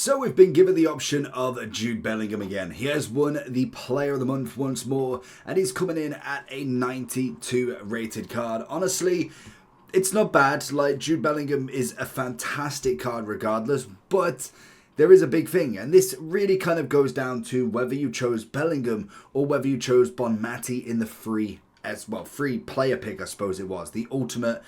So we've been given the option of Jude Bellingham again. He has won the Player of the Month once more, and he's coming in at a 92 rated card. Honestly, it's not bad. Like, Jude Bellingham is a fantastic card regardless, but there is a big thing, and this really kind of goes down to whether you chose Bellingham or whether you chose Bonmati in the free player pick, I suppose it was. The ultimate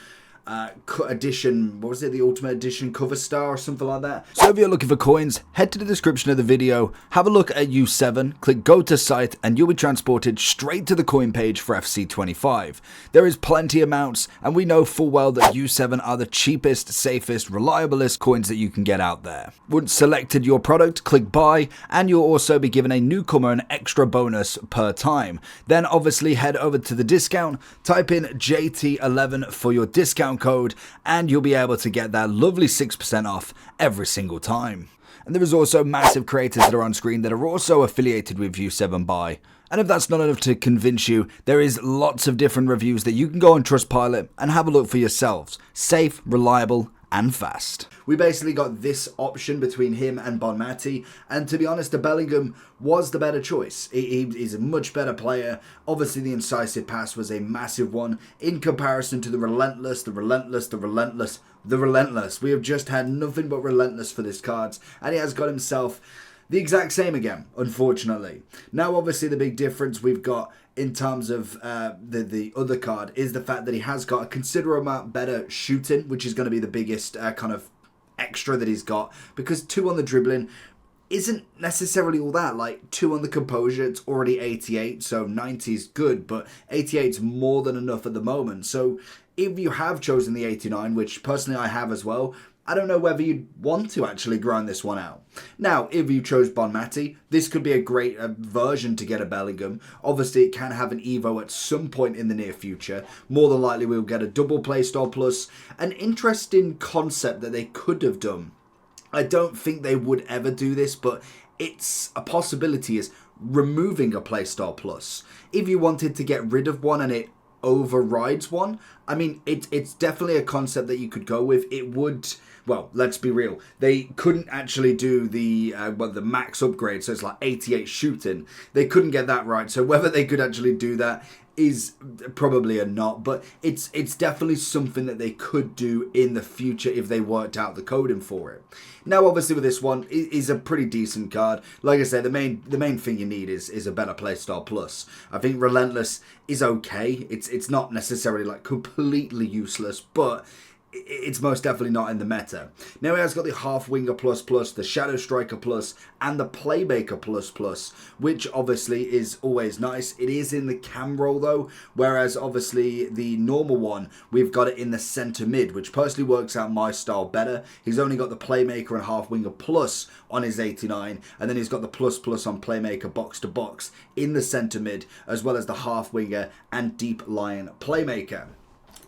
edition, what was it, the ultimate edition cover star or something like that. So if you're looking for coins, head to the description of the video, have a look at U7, click go to site, and you'll be transported straight to the coin page for FC25. There is plenty of amounts, and we know full well that U7 are the cheapest, safest, reliablest coins that you can get out there. Once selected your product, click buy, and you'll also be given a newcomer an extra bonus per time. Then obviously head over to the discount, type in JT11 for your discount code, and you'll be able to get that lovely 6% off every single time. And there is also massive creators that are on screen that are also affiliated with U7 Buy. And if that's not enough to convince you, there is lots of different reviews that you can go on Trustpilot and have a look for yourselves. Safe, reliable, and fast. We basically got this option between him and Bonmati, and to be honest, the Bellingham was the better choice. He's a much better player. Obviously, the incisive pass was a massive one in comparison to the relentless. We have just had nothing but relentless for this card, and he has got himself the exact same again, unfortunately. Now, obviously, the big difference we've got in terms of the other card is the fact that he has got a considerable amount better shooting, which is going to be the biggest kind of extra that he's got, because 2 on the dribbling isn't necessarily all that. Like, 2 on the composure, it's already 88, so 90 is good, but 88 is more than enough at the moment. So if you have chosen the 89, which personally I have as well, I don't know whether you'd want to actually grind this one out. Now, if you chose Bonmati, this could be a great version to get a Bellingham. Obviously, it can have an Evo at some point in the near future. More than likely, we'll get a double playstyle plus. An interesting concept that they could have done. I don't think they would ever do this, but it's a possibility, is removing a playstyle plus. If you wanted to get rid of one and it overrides one, I mean, it's definitely a concept that you could go with. It would, well, let's be real, they couldn't actually do the max upgrade, so it's like 88 shooting. They couldn't get that right, so whether they could actually do that is probably a not, but it's definitely something that they could do in the future if they worked out the coding for it. Now, obviously, with this one, it is a pretty decent card. Like I said, the main thing you need is a better playstyle plus. I think Relentless is okay. It's not necessarily like completely useless, but it's most definitely not in the meta. Now he has got the Half Winger plus plus, the Shadow Striker plus, and the Playmaker plus plus, which obviously is always nice. It is in the cam roll though, whereas obviously the normal one, we've got it in the centre mid, which personally works out my style better. He's only got the Playmaker and Half Winger plus on his 89, and then he's got the plus plus on Playmaker box to box in the centre mid, as well as the Half Winger and Deep Lion Playmaker.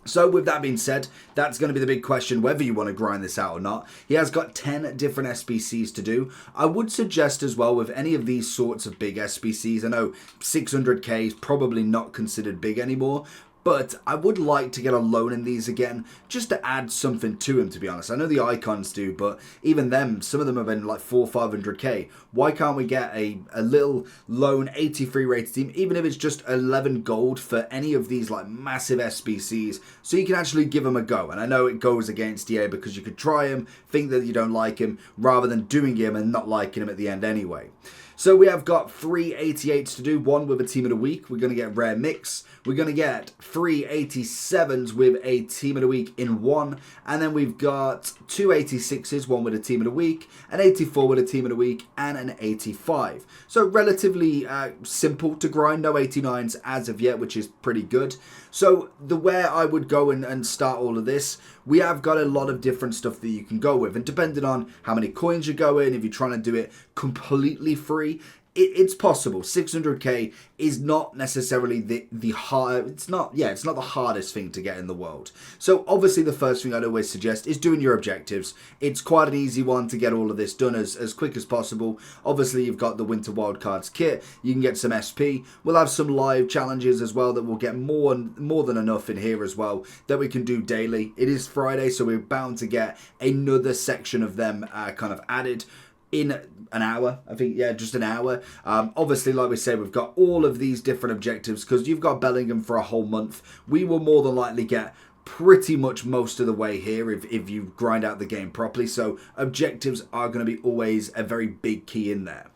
So with that being said, that's going to be the big question, whether you want to grind this out or not. He has got 10 different SBCs to do. I would suggest as well with any of these sorts of big SBCs, I know 600k is probably not considered big anymore, but I would like to get a loan in these again, just to add something to him, to be honest. I know the icons do, but even them, some of them have been like 400 or 500k. Why can't we get a little loan 83 rated team, even if it's just 11 gold for any of these like massive SBCs, so you can actually give them a go? And I know it goes against EA because you could try him, think that you don't like him, rather than doing him and not liking him at the end anyway. So we have got 3 88s to do, one with a team of the week. We're going to get rare mix. We're going to get 3 87s with a team of the week in one. And then we've got 2 86s, one with a team of the week, an 84 with a team of the week, and an 85. So relatively simple to grind. No 89s as of yet, which is pretty good. So the where I would go and start all of this, we have got a lot of different stuff that you can go with. And depending on how many coins you go in, if you're trying to do it completely free, it's possible. 600k is not necessarily the hard. It's not the hardest thing to get in the world. So obviously the first thing I'd always suggest is doing your objectives. It's quite an easy one to get all of this done as quick as possible. Obviously you've got the Winter Wildcards kit. You can get some SP. We'll have some live challenges as well that we'll get more than enough in here as well that we can do daily. It is Friday, so we're bound to get another section of them kind of added. in an hour. I think, yeah, just an hour. Obviously, like we say, we've got all of these different objectives because you've got Bellingham for a whole month. We will more than likely get pretty much most of the way here if you grind out the game properly. So objectives are going to be always a very big key in there.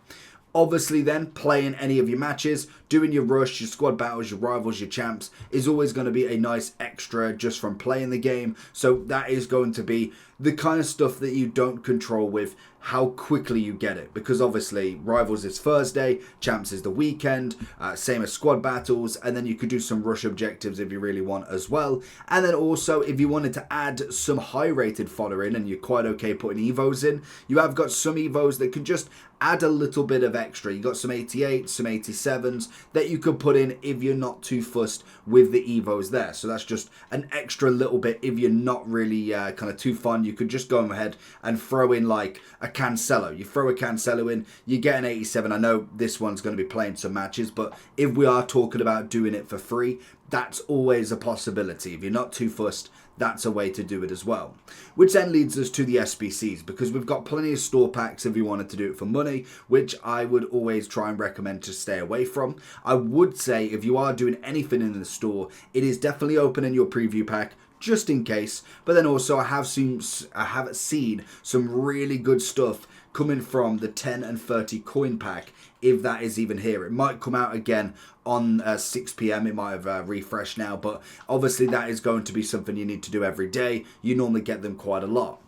Obviously then, playing any of your matches, doing your rush, your squad battles, your rivals, your champs is always going to be a nice extra just from playing the game. So that is going to be the kind of stuff that you don't control with how quickly you get it. Because obviously, rivals is Thursday, champs is the weekend, same as squad battles, and then you could do some rush objectives if you really want as well. And then also, if you wanted to add some high-rated fodder in and you're quite okay putting evos in, you have got some evos that can just add a little bit of extra. You got some 88s, some 87s that you could put in if you're not too fussed with the evos there. So that's just an extra little bit if you're not really kind of too fun. You could just go ahead and throw in like a Cancelo. You throw a Cancelo in, you get an 87. I know this one's going to be playing some matches, but if we are talking about doing it for free, that's always a possibility. If you're not too fussed, that's a way to do it as well. Which then leads us to the SBCs, because we've got plenty of store packs if you wanted to do it for money, which I would always try and recommend to stay away from. I would say if you are doing anything in the store, it is definitely opening your preview pack, just in case. But then also I have seen some really good stuff coming from the 10 and 30 coin pack, if that is even here. It might come out again on 6 p.m. It might have refreshed now, but obviously that is going to be something you need to do every day. You normally get them quite a lot.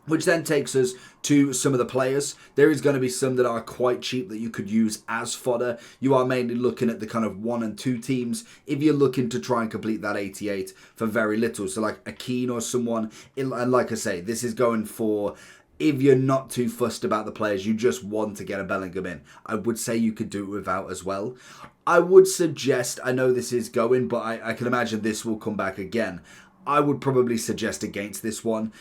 Which then takes us to some of the players. There is going to be some that are quite cheap that you could use as fodder. You are mainly looking at the kind of 1 and 2 teams if you're looking to try and complete that 88 for very little. So like a Keane or someone. And like I say, this is going for if you're not too fussed about the players, you just want to get a Bellingham in. I would say you could do it without as well. I would suggest, I know this is going, but I can imagine this will come back again. I would probably suggest against this one.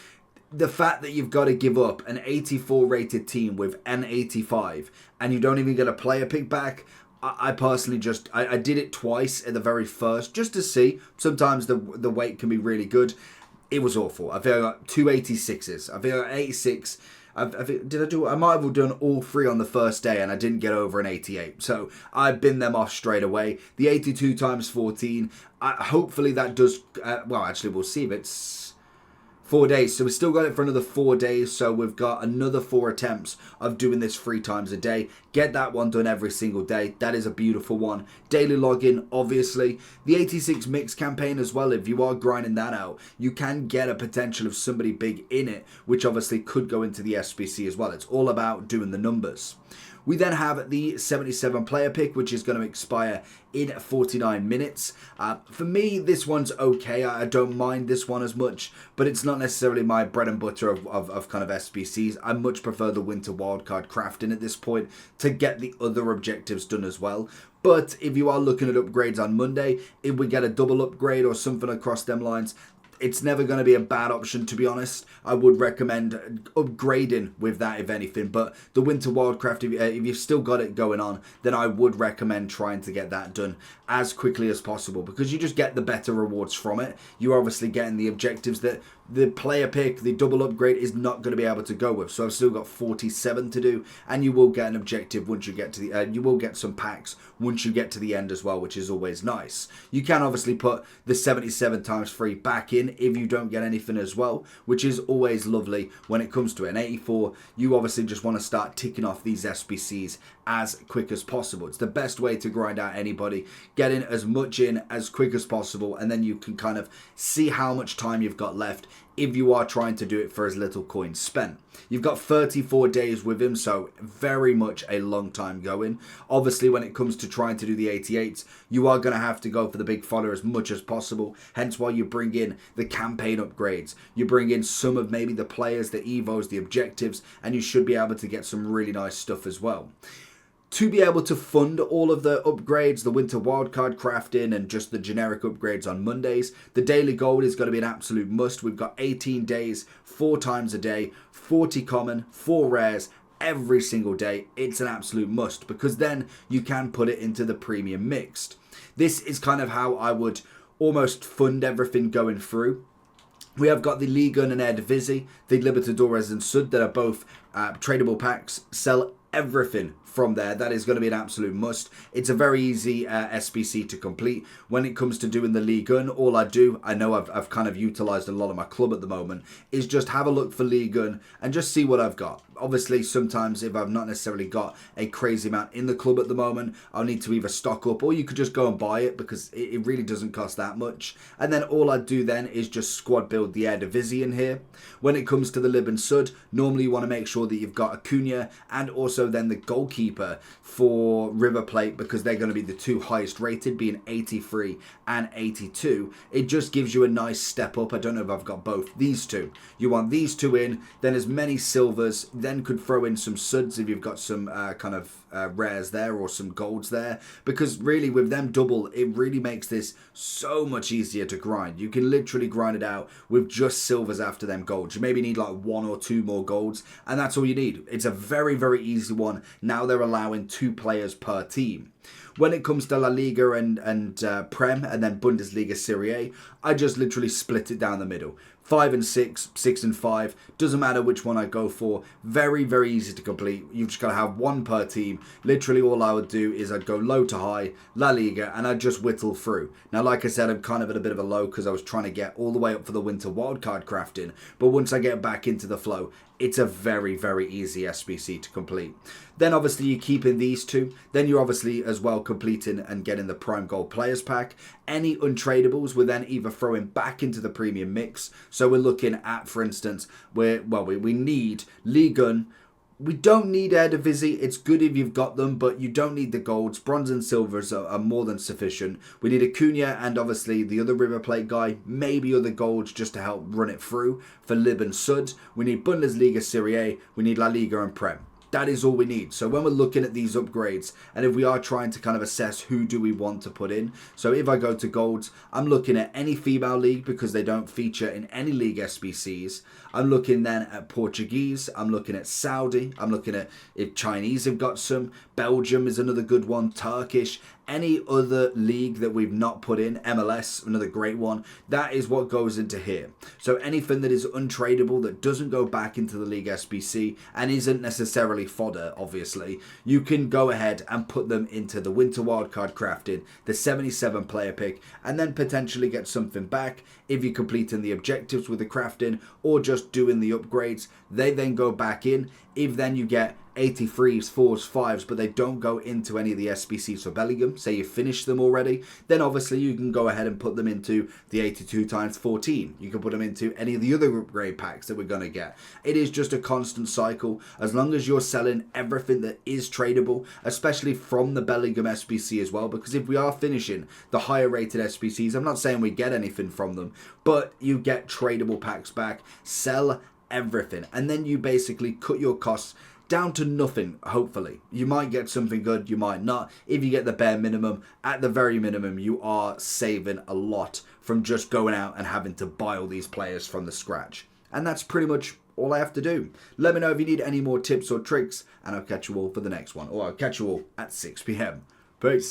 The fact that you've got to give up an 84 rated team with an 85 and you don't even get a player pick back, I personally just, I did it twice at the very first just to see. Sometimes the weight can be really good. It was awful. I think I got 2 86s. I think I got 86. I might have done all 3 on the first day and I didn't get over an 88. So I binned them off straight away. The 82 times 14, hopefully that does, well, actually we'll see if it's 4 days. So we've still got it for another 4 days. So we've got another 4 attempts of doing this 3 times a day. Get that one done every single day. That is a beautiful one. Daily login, obviously. The 86 mix campaign as well. If you are grinding that out, you can get a potential of somebody big in it, which obviously could go into the SBC as well. It's all about doing the numbers. We then have the 77 player pick, which is going to expire in 49 minutes. For me, this one's okay. I don't mind this one as much, but it's not necessarily my bread and butter of kind of SBCs. I much prefer the winter wildcard crafting at this point to get the other objectives done as well. But if you are looking at upgrades on Monday, if we get a double upgrade or something across them lines, it's never going to be a bad option, to be honest. I would recommend upgrading with that, if anything. But the Winter Wildcraft, if you've still got it going on, then I would recommend trying to get that done as quickly as possible, because you just get the better rewards from it. You're obviously getting the objectives that the player pick, the double upgrade, is not going to be able to go with. So I've still got 47 to do, and you will get an objective once you get to the you will get some packs once you get to the end as well, which is always nice. You can obviously put the 77 times 3 back in if you don't get anything as well, which is always lovely when it comes to it. An 84, you obviously just want to start ticking off these SBCs as quick as possible. It's the best way to grind out anybody. Get in as much in as quick as possible, and then you can kind of see how much time you've got left if you are trying to do it for as little coins spent. You've got 34 days with him, so very much a long time going. Obviously, when it comes to trying to do the 88s, you are going to have to go for the big fodder as much as possible. Hence why you bring in the campaign upgrades. You bring in some of maybe the players, the evos, the objectives, and you should be able to get some really nice stuff as well. To be able to fund all of the upgrades, the winter wildcard crafting, and just the generic upgrades on Mondays, the daily gold is going to be an absolute must. We've got 18 days, 4 times a day, 40 common, 4 rares, every single day. It's an absolute must, because then you can put it into the premium mixed. This is kind of how I would almost fund everything going through. We have got the Ligue 1 and Eredivisie, the Libertadores and Sud that are both tradable packs. Sell everything from there. That is going to be an absolute must. It's a very easy SBC to complete. When it comes to doing the Ligue 1, all I do, I know I've kind of utilised a lot of my club at the moment, is just have a look for Ligue 1 and just see what I've got. Obviously, sometimes if I've not necessarily got a crazy amount in the club at the moment, I'll need to either stock up or you could just go and buy it because it really doesn't cost that much. And then all I do then is just squad build the Eredivisie in here. When it comes to the Lib and Sud, normally you want to make sure that you've got Acuna and also then the goalkeeper for River Plate because they're going to be the two highest rated, being 83 and 82. It just gives you a nice step up. I don't know if I've got both. These two. You want these two in, then as many silvers, then could throw in some Suds if you've got some kind of rares there or some golds there, because really with them double, it really makes this so much easier to grind. You can literally grind it out with just silvers after them golds. You maybe need like 1 or 2 more golds and that's all you need. It's a very, very easy one. Now they're allowing 2 players per team. When it comes to La Liga and Prem and then Bundesliga Serie A, I just literally split it down the middle. 5 and 6, 6 and 5, doesn't matter which one I go for. Very, very easy to complete. You've just got to have 1 per team. Literally all I would do is I'd go low to high, La Liga, and I'd just whittle through. Now, like I said, I'm kind of at a bit of a low because I was trying to get all the way up for the winter wildcard crafting. But once I get back into the flow, it's a very, very easy SBC to complete. Then obviously you're keeping these 2. Then you're obviously as well completing and getting the Prime Gold Players Pack. Any untradables we're then either throwing back into the premium mix. So we're looking at, for instance, we need Ligue 1. We don't need Eredivisie. It's good if you've got them, but you don't need the golds. Bronze and silvers are more than sufficient. We need Acuna and obviously the other River Plate guy. Maybe other golds just to help run it through for Lib and Sud. We need Bundesliga Serie A. We need La Liga and Prem. That is all we need. So when we're looking at these upgrades, and if we are trying to kind of assess who do we want to put in, so if I go to golds, I'm looking at any female league because they don't feature in any league SBCs. I'm looking then at Portuguese. I'm looking at Saudi. I'm looking at if Chinese have got some. Belgium is another good one. Turkish. Any other league that we've not put in, MLS, another great one, that is what goes into here. So anything that is untradable, that doesn't go back into the League SBC and isn't necessarily fodder, obviously, you can go ahead and put them into the Winter Wildcard crafting, the 77 player pick, and then potentially get something back if you're completing the objectives with the crafting or just doing the upgrades. They then go back in. If then you get 83s, 4s, 5s, but they don't go into any of the SBCs for Bellingham, say you finished them already, then obviously you can go ahead and put them into the 82 times 14. You can put them into any of the other upgrade packs that we're going to get. It is just a constant cycle. As long as you're selling everything that is tradable, especially from the Bellingham SBC as well, because if we are finishing the higher rated SBCs, I'm not saying we get anything from them, but you get tradable packs back. Sell everything, and then you basically cut your costs down to nothing. Hopefully you might get something good, you might not. If you get the bare minimum, at the very minimum you are saving a lot from just going out and having to buy all these players from the scratch. And that's pretty much all I have to do. Let me know if you need any more tips or tricks, and I'll catch you all for the next one, or I'll catch you all at 6 p.m. Peace.